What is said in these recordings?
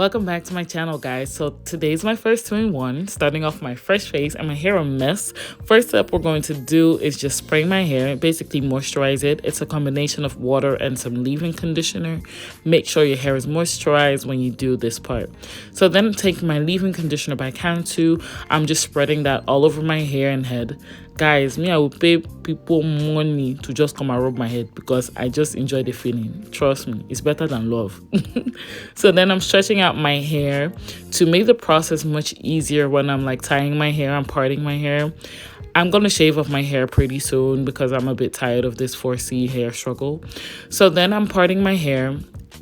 Welcome back to my channel, guys. So today's my first 2-in-1, starting off my fresh face and my hair a mess. First step we're going to do is just spray my hair, basically moisturize it. It's a combination of water and some leave-in conditioner. Make sure your hair is moisturized when you do this part. So then take my leave-in conditioner by count 2. I'm just spreading that all over my hair and head. Guys, I will pay people money to just come and rub my head because I just enjoy the feeling. Trust me, it's better than love. So then I'm stretching out my hair to make the process much easier when I'm like tying my hair and parting my hair. I'm going to shave off my hair pretty soon because I'm a bit tired of this 4C hair struggle. So then I'm parting my hair.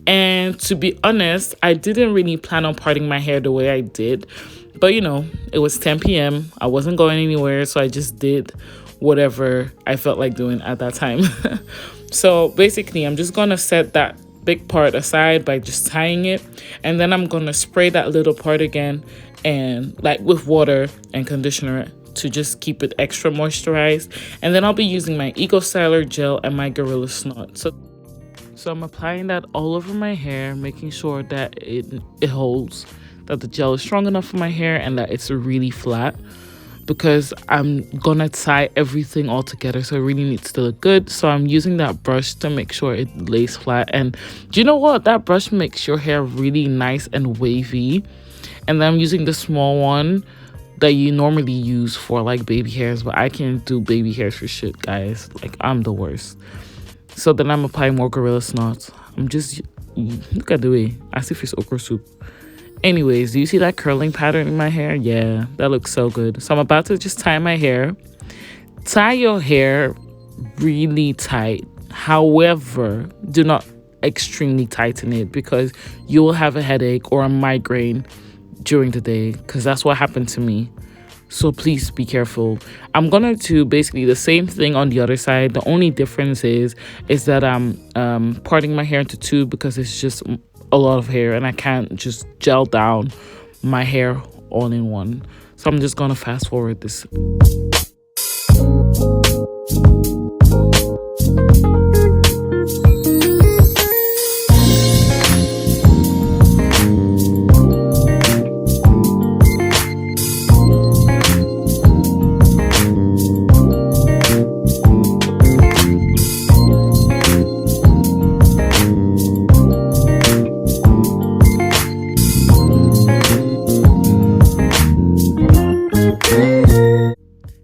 And to be honest, I didn't really plan on parting my hair the way I did. But, you know, it was 10 p.m. I wasn't going anywhere, so I just did whatever I felt like doing at that time. So basically, I'm just going to set that big part aside by just tying it. And then I'm going to spray that little part again and like with water and conditioner to just keep it extra moisturized. And then I'll be using my Eco Styler gel and my Gorilla Snot. So I'm applying that all over my hair, making sure that it holds, that the gel is strong enough for my hair and that it's really flat, because I'm gonna tie everything all together, so it really needs to look good. So I'm using that brush to make sure it lays flat. And do you know what? That brush makes your hair really nice and wavy. And then I'm using the small one that you normally use for like baby hairs, but I can't do baby hairs for shit, guys. Like, I'm the worst. So then I'm applying more Gorilla Snot. I'm just, look at the way, as if it's okra soup. Anyways, do you see that curling pattern in my hair? Yeah, that looks so good. So I'm about to just tie my hair. Tie your hair really tight. However, do not extremely tighten it because you will have a headache or a migraine during the day, because that's what happened to me. So please be careful. I'm gonna do basically the same thing on the other side. The only difference is that I'm parting my hair into two because it's just a lot of hair and I can't just gel down my hair all in one. So I'm just gonna fast forward this.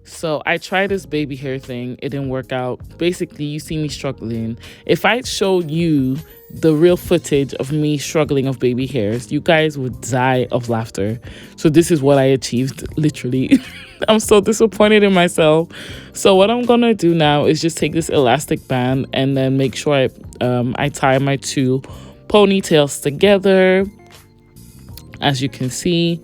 So I tried this baby hair thing. It didn't work out. Basically, you see me struggling. If I showed you the real footage of me struggling of baby hairs, you guys would die of laughter. So this is what I achieved, literally. I'm so disappointed in myself. So what I'm going to do now is just take this elastic band and then make sure I tie my two ponytails together. As you can see,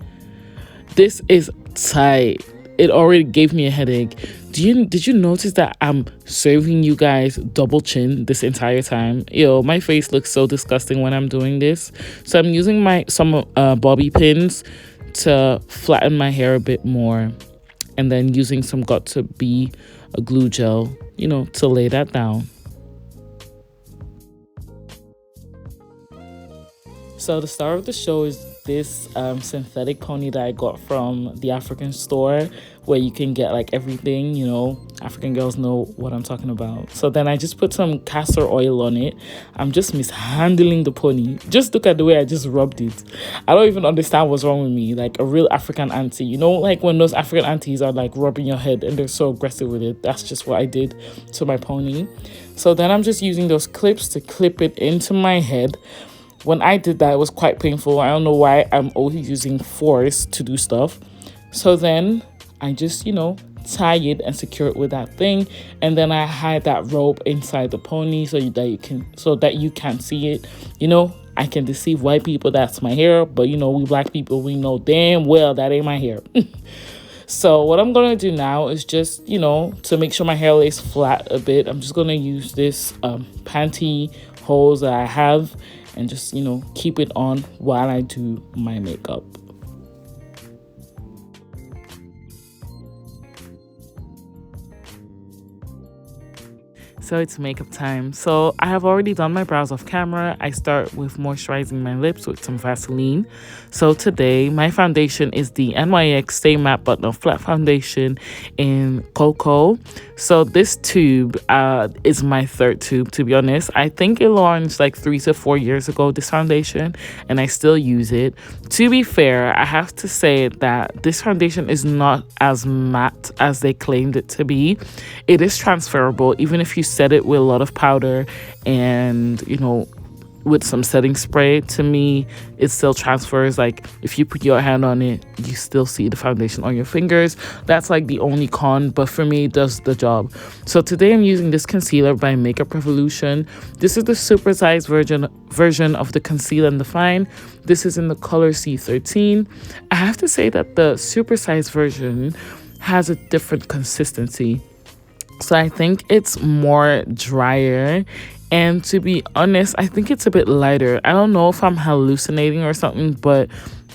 this is tight. It already gave me a headache. Did you notice that I'm serving you guys double chin this entire time? Yo, my face looks so disgusting when I'm doing this. So I'm using some bobby pins to flatten my hair a bit more, and then using some Got2b a glue gel, you know, to lay that down. So the star of the show is this synthetic pony that I got from the African store, where you can get like everything, you know, African girls know what I'm talking about. So then I just put some castor oil on it. I'm just mishandling the pony. Just look at the way I just rubbed it. I don't even understand what's wrong with me. Like a real African auntie, you know, like when those African aunties are like rubbing your head and they're so aggressive with it. That's just what I did to my pony. So then I'm just using those clips to clip it into my head. When I did that, it was quite painful. I don't know why I'm always using force to do stuff. So then I just, you know, tie it and secure it with that thing. And then I hide that rope inside the pony so that you can't see it. You know, I can deceive white people that's my hair. But, you know, we black people, we know damn well that ain't my hair. So what I'm going to do now is just, you know, to make sure my hair lays flat a bit, I'm just going to use this panty hose that I have and just, you know, keep it on while I do my makeup. So it's makeup time. So I have already done my brows off camera. I start with moisturizing my lips with some Vaseline. So today my foundation is the NYX Stay Matte But Not Flat Foundation in Cocoa. So this tube is my third tube, to be honest. I think it launched like 3 to 4 years ago, this foundation, and I still use it. To be fair, I have to say that this foundation is not as matte as they claimed it to be. It is transferable, even if you set it with a lot of powder and, you know, with some setting spray. To me, it still transfers. Like if you put your hand on it, you still see the foundation on your fingers. That's like the only con, but for me it does the job. So today I'm using this concealer by Makeup Revolution. This is the supersized version of the Conceal and Define. This is in the color C13. I have to say that the supersized version has a different consistency. So I think it's more drier, and to be honest, I think it's a bit lighter. I don't know if I'm hallucinating or something, but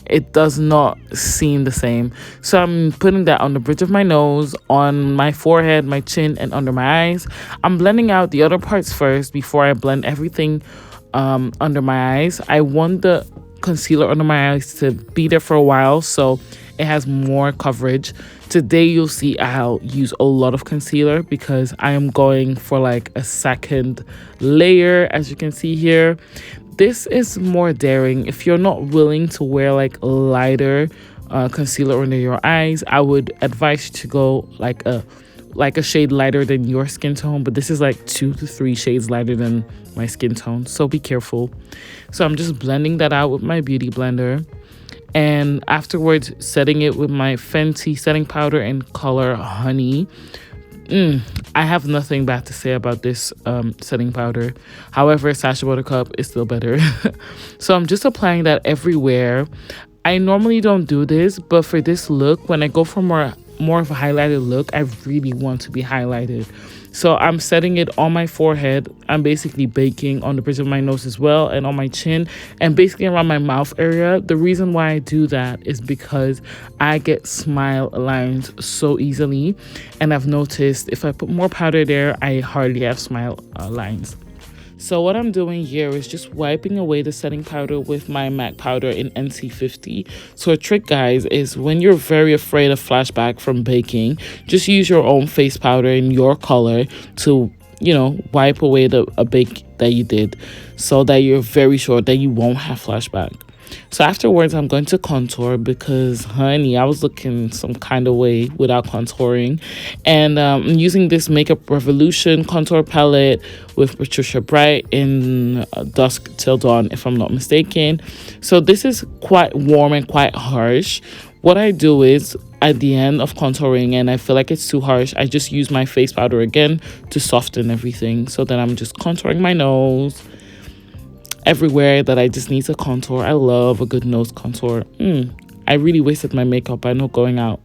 it does not seem the same. So I'm putting that on the bridge of my nose, on my forehead, my chin, and under my eyes. I'm blending out the other parts first before I blend everything under my eyes. I want the concealer under my eyes to be there for a while, so it has more coverage. Today you'll see I'll use a lot of concealer because I am going for like a second layer, as you can see here. This is more daring. If you're not willing to wear like lighter concealer under your eyes, I would advise you to go like a shade lighter than your skin tone, but this is like 2 to 3 shades lighter than my skin tone, so be careful. So I'm just blending that out with my beauty blender, and afterwards setting it with my Fenty setting powder in color Honey. I have nothing bad to say about this setting powder. However, Sacha Buttercup is still better. So I'm just applying that everywhere. I normally don't do this, but for this look, when I go for more of a highlighted look, I really want to be highlighted. So I'm setting it on my forehead. I'm basically baking on the bridge of my nose as well, and on my chin, and basically around my mouth area. The reason why I do that is because I get smile lines so easily, and I've noticed if I put more powder there, I hardly have smile lines. So what I'm doing here is just wiping away the setting powder with my MAC powder in NC50. So a trick, guys, is when you're very afraid of flashback from baking, just use your own face powder in your color to, you know, wipe away a bake that you did, so that you're very sure that you won't have flashback. So afterwards, I'm going to contour because, honey, I was looking some kind of way without contouring. And I'm using this Makeup Revolution contour palette with Patricia Bright in Dusk Till Dawn, if I'm not mistaken. So this is quite warm and quite harsh. What I do is, at the end of contouring and I feel like it's too harsh, I just use my face powder again to soften everything. So then I'm just contouring my nose, everywhere that I just need to contour. I love a good nose contour. I really wasted my makeup, I know, going out.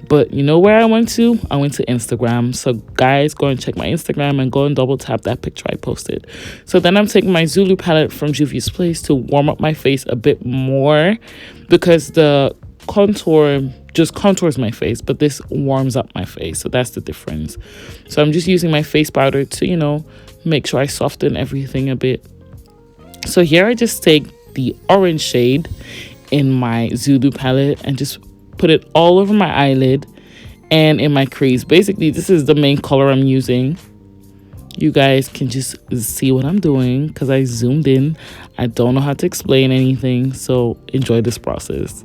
But you know where I went to? I went to Instagram. So guys, go and check my Instagram and go and double tap that picture I posted. So then I'm taking my Zulu palette from Juviasplace to warm up my face a bit more, because the contour just contours my face, but this warms up my face. So that's the difference. So I'm just using my face powder to, you know, make sure I soften everything a bit. So here I just take the orange shade in my Zulu palette and just put it all over my eyelid and in my crease. Basically, this is the main color I'm using. You guys can just see what I'm doing because I zoomed in. I don't know how to explain anything, so enjoy this process.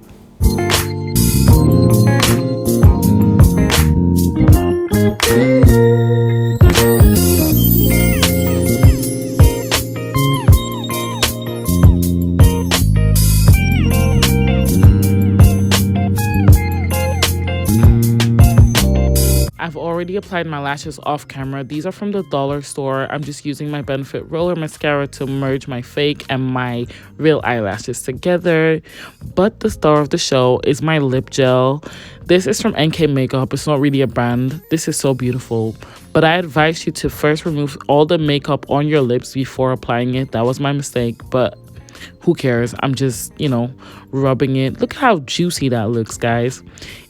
I've already applied my lashes off camera. These are from the dollar store. I'm just using my Benefit Roller Mascara to merge my fake and my real eyelashes together. But the star of the show is my lip gel. This is from NK Makeup. It's not really a brand. This is so beautiful. But I advise you to first remove all the makeup on your lips before applying it. That was my mistake, but who cares? I'm just, you know, rubbing it. Look how juicy that looks, guys.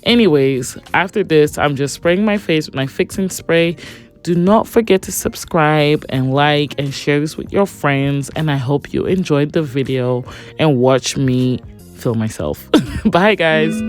Anyways, after this, I'm just spraying my face with my fixing spray Do not forget to subscribe and like and share this with your friends. And I hope you enjoyed the video and watch me film myself. Bye guys.